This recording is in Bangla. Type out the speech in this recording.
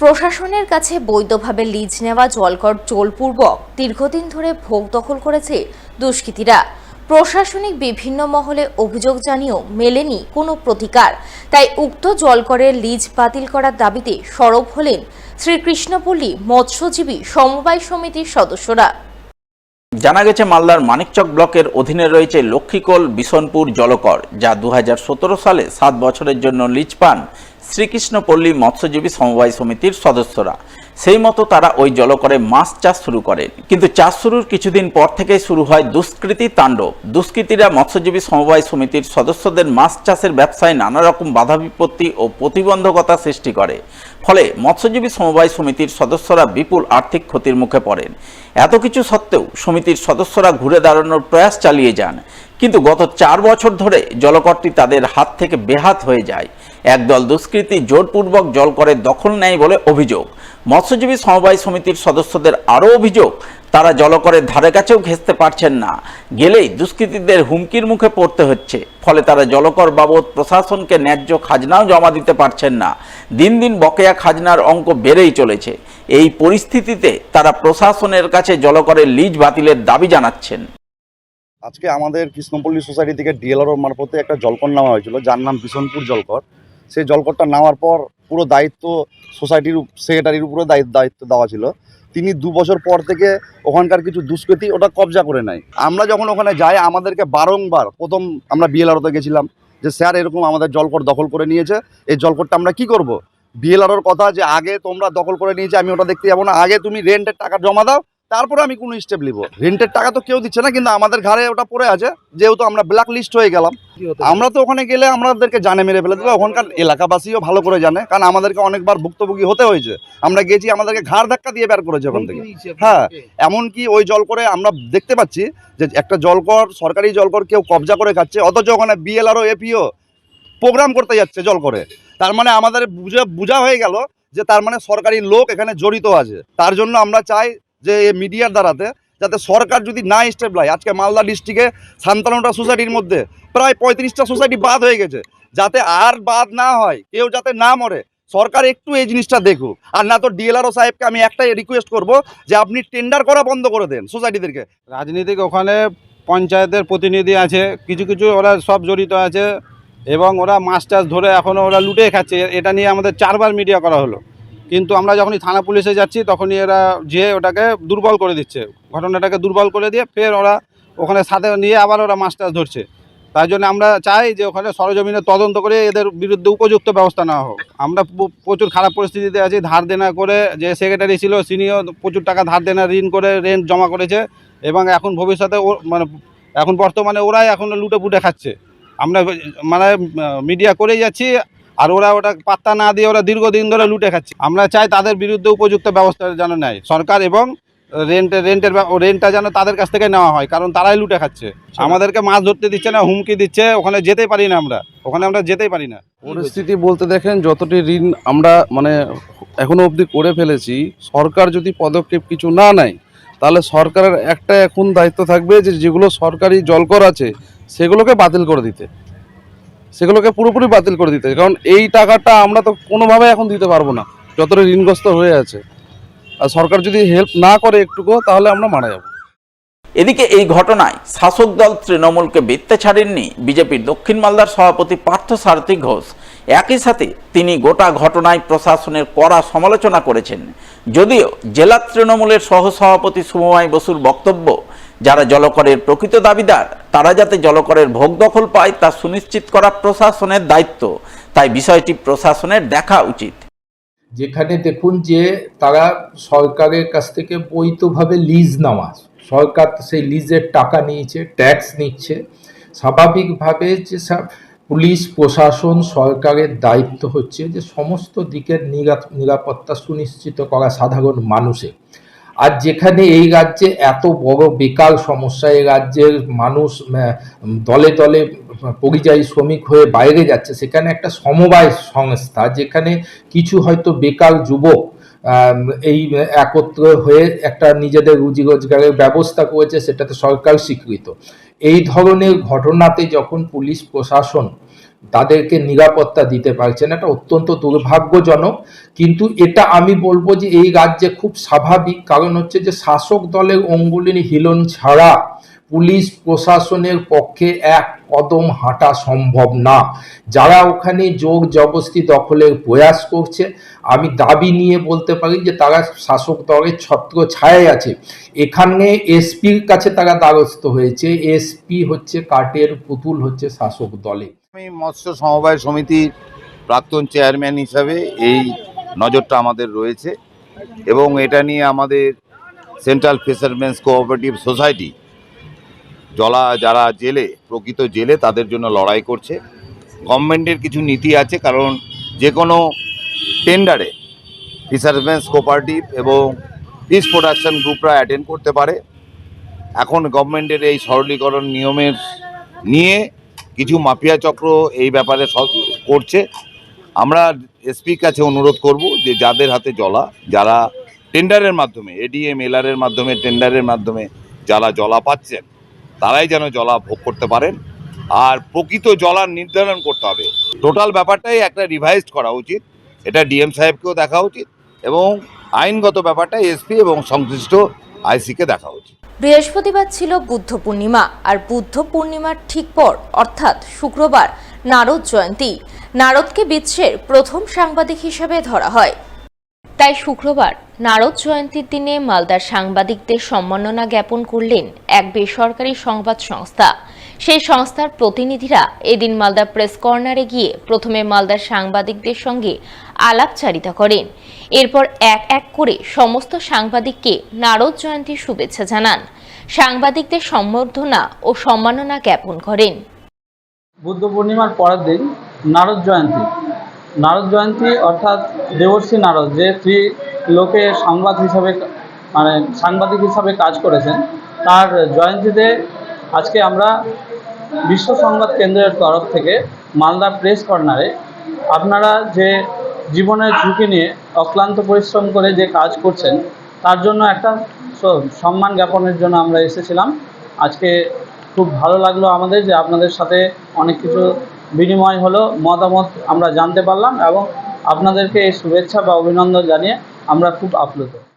প্রশাসনের কাছে বৈধভাবে লিজ নেওয়া জলকর জোরপূর্বক দীর্ঘদিন ধরে ভোগ দখল করেছে দুষ্কৃতীরা। প্রশাসনিক বিভিন্ন মহলে অভিযোগ জানিয়েও মেলেনি কোনো প্রতিকার। তাই উক্ত জলকরের লিজ বাতিল করার দাবিতে সরব হলেন শ্রীকৃষ্ণপল্লী মৎস্যজীবী সমবায় সমিতির সদস্যরা। জানা গেছে, মালদার মানিকচক ব্লকের অধীনে রয়েছে লক্ষ্মীকোল বিশনপুর জলকর, যা 2017 সালে 7 বছরের জন্য লিজ পান শ্রীকৃষ্ণপল্লী মৎস্যজীবী সমবায় সমিতির সদস্যরা। সেই মতো তারা ওই জলকরে মাছ চাষ শুরু করেন, কিন্তু চাষ শুরুর কিছুদিন পর থেকেই শুরু হয় দুষ্কৃতী তাণ্ডব। দুষ্কৃতীরা মৎস্যজীবী সমবায় সমিতির সদস্যদের মাছ চাষের ব্যবসায় নানা রকম বাধা বিপত্তি ও প্রতিবন্ধকতা সৃষ্টি করে। ফলে মৎস্যজীবী সমবায় সমিতির সদস্যরা বিপুল আর্থিক ক্ষতির মুখে পড়েন। এত কিছু সত্ত্বেও সমিতির সদস্যরা ঘুরে দাঁড়ানোর প্রয়াস চালিয়ে যান, কিন্তু গত 4 বছর ধরে জলকরটি তাদের হাত থেকে বেহাত হয়ে যায়। একদল দুষ্কৃতী জোরপূর্বক জলকরের দখল নেয় বলে অভিযোগ। মৎস্যজীবী সমবায় সমিতির সদস্যদের আরও অভিযোগ, তারা জলকরের ধারে কাছেও ঘেঁষতে পারছেন না, গেলেই দুষ্কৃতীদের হুমকির মুখে পড়তে হচ্ছে। ফলে তারা জলকর বাবদ প্রশাসনকে ন্যায্য খাজনাও জমা দিতে পারছেন না। দিন দিন বকেয়া খাজনার অঙ্ক বেড়েই চলেছে। এই পরিস্থিতিতে তারা প্রশাসনের কাছে জলকরের লিজ বাতিলের দাবি জানাচ্ছেন। আজকে আমাদের কৃষ্ণপল্লী সোসাইটি থেকে ডিএলআরও মারফতে একটা জলকর নেওয়া হয়েছিল, যার নাম বিশনপুর জলকর। সেই জলকরটা নেওয়ার পর পুরো দায়িত্ব সোসাইটির সেক্রেটারির উপরে দায়িত্ব দেওয়া ছিল। তিনি 2 বছর পর থেকে ওখানকার কিছু দুষ্কৃতী ওটা কবজা করে নেয়। আমরা যখন ওখানে যাই, আমাদেরকে বারংবার, প্রথম আমরা বিএলআরওতে গেছিলাম যে স্যার এরকম আমাদের জলকর দখল করে নিয়েছে, এই জলকরটা আমরা কি করব। বিএলআরওর কথা যে আগে তোমরা দখল করে নিয়েছে, আমি ওটা দেখতে যাবো না, আগে তুমি রেন্টের টাকা জমা দাও, তারপরে আমি কোনো স্টেপ নিব। রেন্টের টাকা তো কেউ দিচ্ছে না, কিন্তু আমাদের ঘাড়ে ওটা পড়ে আছে, যেহেতু আমরা ব্ল্যাক লিস্ট হয়ে গেলাম। আমরা তো ওখানে গেলে আমাদেরকে জানে মেরে ফেলে দেবে। ওখানকার এলাকাবাসীও ভালো করে জানে, কারণ আমাদেরকে অনেকবার ভুক্তভোগী হতে হয়েছে। আমরা গেছি, আমাদেরকে ঘাড় ধাক্কা দিয়ে বের করেছে ওখান থেকে। হ্যাঁ, এমনকি ওই জলকরে আমরা দেখতে পাচ্ছি যে একটা জলকর, সরকারি জলকর কেউ কবজা করে খাচ্ছে, অথচ ওখানে বিএলআরও এপিও প্রোগ্রাম করতে যাচ্ছে জলকরে। তার মানে আমাদের বোঝা হয়ে গেল যে তার মানে সরকারি লোক এখানে জড়িত আছে। তার জন্য আমরা চাই যে মিডিয়ার দ্বারাতে যাতে সরকার যদি না স্টেপ নেয়। আজকে মালদা ডিস্ট্রিক্টে 57টা সোসাইটির মধ্যে প্রায় 35টা সোসাইটি বাদ হয়ে গেছে, যাতে আর বাদ না হয়, কেউ যাতে না মরে। সরকার একটু এই জিনিসটা দেখুক। আর না তো ডিএলআরও সাহেবকে আমি একটাই রিকোয়েস্ট করব যে আপনি টেন্ডার করা বন্ধ করে দেন সোসাইটিদেরকে। রাজনীতিক ওখানে পঞ্চায়েতের প্রতিনিধি আছে, কিছু কিছু ওরা সব জড়িত আছে, এবং ওরা মাছ টাছ ধরে এখনও ওরা লুটে খাচ্ছে। এটা নিয়ে আমাদের 4বার মিডিয়া করা হলো, কিন্তু আমরা যখনই থানা পুলিশে যাচ্ছি তখনই এরা যে ওটাকে দুর্বল করে দিচ্ছে, ঘটনাটাকে দুর্বল করে দিয়ে ফের ওরা ওখানে সাথে নিয়ে আবার ওরা মাছ টাছ ধরছে। তাই জন্য আমরা চাই যে ওখানে সরজমিনে তদন্ত করে এদের বিরুদ্ধে উপযুক্ত ব্যবস্থা নেওয়া হোক। আমরা প্রচুর খারাপ পরিস্থিতিতে আছি। ধার দেনা করে, যে সেক্রেটারি ছিল তিনিও প্রচুর টাকা ধার দেনা ঋণ করে রেন্ট জমা করেছে, এবং এখন ভবিষ্যতে মানে এখন বর্তমানে ওরাই এখন লুটে পুটে খাচ্ছে। আমরা মানে মিডিয়া করেই যাচ্ছি, আর ওরা ওটা পাত্তা না দিয়ে ওরা দীর্ঘদিন ধরে লুটে খাচ্ছে। আমরা চাই তাদের বিরুদ্ধে উপযুক্ত ব্যবস্থা যেন নেয় সরকার, এবং রেন্টটা যেন তাদের কাছ থেকে নেওয়া হয়, কারণ তারাই লুটে খাচ্ছে। আমাদেরকে মাছ ধরতে দিচ্ছে না, হুমকি দিচ্ছে, ওখানে যেতেই পারি না, আমরা যেতেই পারি না। পরিস্থিতি বলতে দেখেন, যতটি ঋণ আমরা মানে এখনো অবধি করে ফেলেছি, সরকার যদি পদক্ষেপ কিছু না নেয়, তাহলে সরকারের একটা এখন দায়িত্ব থাকবে যে যেগুলো সরকারি জলকর আছে সেগুলোকে বাতিল করে দিতে, সেগুলোকে পুরোপুরি বাতিল করে দিতে। কারণ এই টাকাটা আমরা তো কোনোভাবে এখন দিতে পারবো না, যতটা ঋণগ্রস্ত হয়ে আছে। আর সরকার যদি হেল্প না করে একটুকু, তাহলে আমরা মারা যাব। এদিকে এই ঘটনায় শাসক দল তৃণমূলকে বেঁধতে ছাড়েননি বিজেপির দক্ষিণ মালদার সভাপতি পার্থসারথী ঘোষ। একই সাথে তিনি গোটা ঘটনায় প্রশাসনের কড়া সমালোচনা করেছেন। যদিও জেলা তৃণমূলের সহসভাপতি শুভময় বসুর বক্তব্য, যারা জলকরের প্রকৃত দাবিদার তারা যাতে জলকরের ভোগ দখল পায় তা সুনিশ্চিত করা প্রশাসনের দায়িত্ব। তাই বিষয়টি প্রশাসনের দেখা উচিত। যেখানে দেখুন যে তারা সরকারের কাছ থেকে বৈধভাবে লিজ নেওয়া, সরকার সেই লিজের টাকা নিয়েছে, ট্যাক্স নিচ্ছে, স্বাভাবিকভাবে যে পুলিশ প্রশাসন সরকারের দায়িত্ব হচ্ছে যে সমস্ত দিকের নিরাপত্তা সুনিশ্চিত করা সাধারণ মানুষের। আর যেখানে এই রাজ্যে এত বড় বেকার সমস্যা, এই রাজ্যের মানুষ দলে দলে পরিযায়ী শ্রমিক হয়ে বাইরে যাচ্ছে, সেখানে একটা সমবায় সংস্থা, যেখানে কিছু হয়তো বেকার যুবক এই একত্র হয়ে একটা নিজেদের রুজি রোজগারের ব্যবস্থা করেছে, সেটাতে সরকার স্বীকৃত। এই ধরনের ঘটনাতে যখন পুলিশ প্রশাসন তাদেরকে নিরাপত্তা দিতে পারছে না, এটা অত্যন্ত দুর্ভাগ্যজনক। কিন্তু এটা আমি বলবো যে এই রাজ্যে খুব স্বাভাবিক, কারণ হচ্ছে যে শাসক দলের অঙ্গুলির হিলন ছাড়া পুলিশ প্রশাসনের পক্ষে এক কদম হাঁটা সম্ভব না। যারা ওখানে জোর জবরদস্তি দখলের প্রয়াস করছে, আমি দাবি নিয়ে বলতে পারি যে তারা শাসক দলের ছত্র ছায়ায় আছে। এখানে এসপির কাছে তারা দ্বারস্থ হয়েছে, এসপি হচ্ছে কাঠের পুতুল, হচ্ছে শাসক দলে। আমি মৎস্য সমবায় সমিতির প্রাক্তন চেয়ারম্যান হিসাবে এই নজরটা আমাদের রয়েছে এবং এটা নিয়ে আমাদের সেন্ট্রাল ফিশারম্যানস কোঅপারেটিভ সোসাইটি যারা জেলে, প্রকৃত জেলে, তাদের জন্য লড়াই করছে। গভর্নমেন্টের কিছু নীতি আছে, কারণ যে কোনো টেন্ডারে ফিশারম্যানস কোঅপারেটিভ এবং ফিশ প্রোডাকশন গ্রুপরা অ্যাটেন্ড করতে পারে। এখন গভর্নমেন্টের এই সরলীকরণ নিয়মের নিয়ে কিছু মাফিয়া চক্র এই ব্যাপারে করছে। আমরা এসপির কাছে অনুরোধ করব যে যাদের হাতে জলা, যারা টেন্ডারের মাধ্যমে, এডিএম এলআরের মাধ্যমে, টেন্ডারের মাধ্যমে যারা জলা পাচ্ছেন, তারাই যেন জলা ভোগ করতে পারেন। আর প্রকৃত জলার নির্ধারণ করতে হবে। টোটাল ব্যাপারটাই একটা রিভাইজড করা উচিত, এটা ডিএম সাহেবকেও দেখা উচিত এবং আইনগত ব্যাপারটা এসপি এবং সংশ্লিষ্ট আইসিকে দেখা উচিত। বৃহস্পতিবার ছিল বুদ্ধ পূর্ণিমা, আর বুদ্ধ পূর্ণিমার ঠিক পর অর্থাৎ শুক্রবার নারদ জয়ন্তী। নারদকে বিশ্বের প্রথম সাংবাদিক হিসেবে ধরা হয়। তাই শুক্রবার নারদ জয়ন্তীর দিনে মালদার সাংবাদিকদের সম্মাননা জ্ঞাপন করলেন এক বেসরকারি সংবাদ সংস্থা। সেই সংস্থার প্রতিনিধিরা এদিন মালদা প্রেস কর্নারে গিয়ে প্রথমে মালদার সাংবাদিকদের সঙ্গে আলাপচারিতা করেন। এরপর এক এক করে সমস্ত সাংবাদিককে নারদ জয়ন্তীর শুভেচ্ছা জানান, সাংবাদিকদের সম্বর্ধনা ও সম্মাননা জ্ঞাপন করেন। বুদ্ধ পূর্ণিমার পরের দিন নারদ জয়ন্তী। নারদ জয়ন্তী অর্থাৎ দেবর্ষী নারদ, যে লোকে সাংবাদিক হিসাবে কাজ করেছেন, তার জয়ন্তীতে আজকে আমরা বিশ্ব সংবাদ কেন্দ্রের তরফ থেকে মালদা প্রেস কর্নারে আপনারা যে জীবনের ঝুঁকি নিয়ে অক্লান্ত পরিশ্রম করে যে কাজ করছেন, তার জন্য একটা সম্মান জ্ঞাপনের জন্য আমরা এসেছিলাম। আজকে খুব ভালো লাগলো আমাদের যে আপনাদের সাথে অনেক কিছু বিনিময় হলো, মতামত আমরা জানতে পারলাম এবং আপনাদেরকে এই শুভেচ্ছা বা অভিনন্দন জানিয়ে আমরা খুব আপ্লুত।